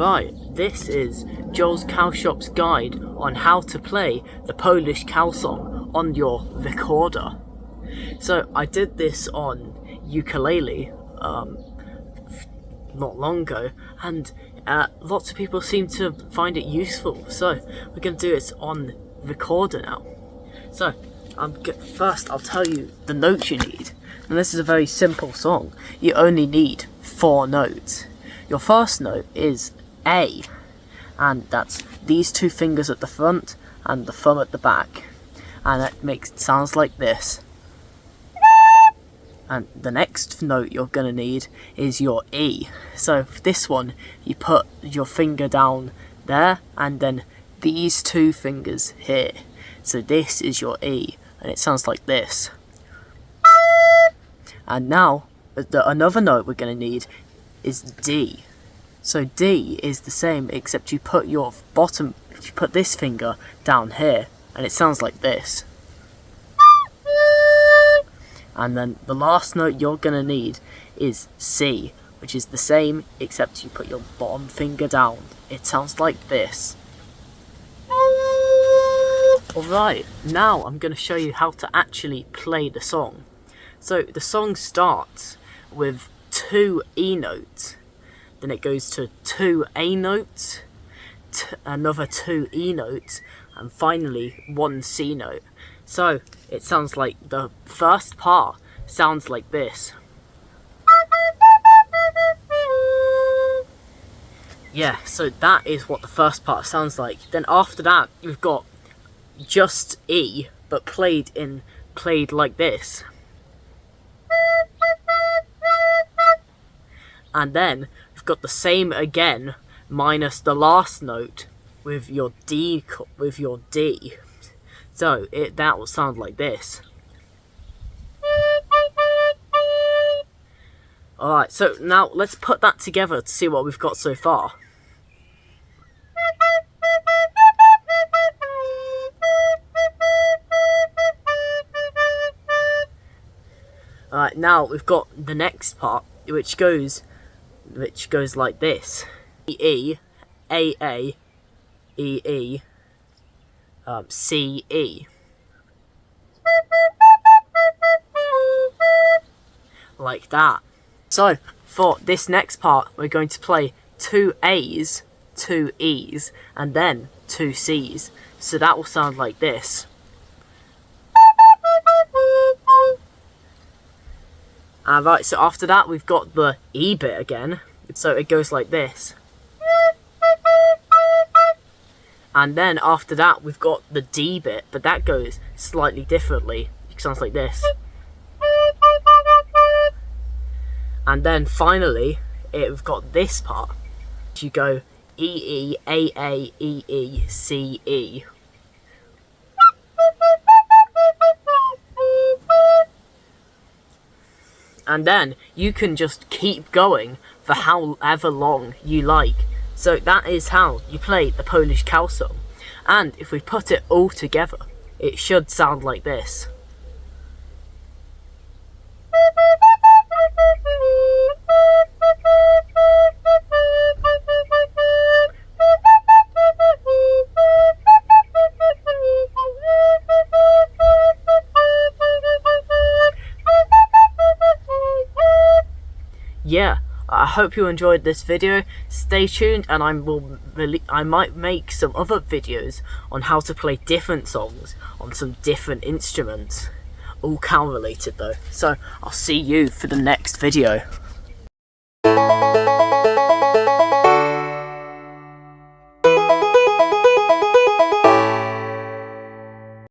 Right, this is Joel's Cow Shop's guide on how to play the Polish cow song on your recorder. So I did this on ukulele not long ago, and lots of people seem to find it useful, so we're going to do it on recorder now. So first I'll tell you the notes you need, and this is a very simple song. You only need 4 notes. Your first note is A, and that's these 2 fingers at the front and the thumb at the back, and it sounds like this. And the next note you're going to need is your E. So for this one, you put your finger down there and then these 2 fingers here. So this is your E, and it sounds like this. And now, another note we're going to need is D. So D is the same, except you put you put this finger down here, and it sounds like this. And then the last note you're going to need is C, which is the same, except you put your bottom finger down. It sounds like this. Alright, now I'm going to show you how to actually play the song. So the song starts with 2 E notes, then it goes to 2 A notes, another 2 E notes, and finally 1 C note. So it sounds like the first part sounds like this. Yeah, so that is what the first part sounds like. Then after that, you've got just E, but played like this. And then you've got the same again, minus the last note with your D. So that will sound like this. Alright, so now let's put that together to see what we've got so far. Alright, now we've got the next part, which goes like this. E, A, A, E, E, C, E. Like that. So, for this next part, we're going to play 2 A's, 2 E's, and then 2 C's. So that will sound like this. Right, so after that, we've got the E bit again. So it goes like this. And then after that, we've got the D bit, but that goes slightly differently. It sounds like this. And then finally, we've got this part. You go E, E, A, A, E, E, C, E. And then you can just keep going for however long you like. So that is how you play the Polish cow song. And if we put it all together, it should sound like this. Yeah, I hope you enjoyed this video. Stay tuned, and I might make some other videos on how to play different songs on some different instruments, all cow related though. So I'll see you for the next video.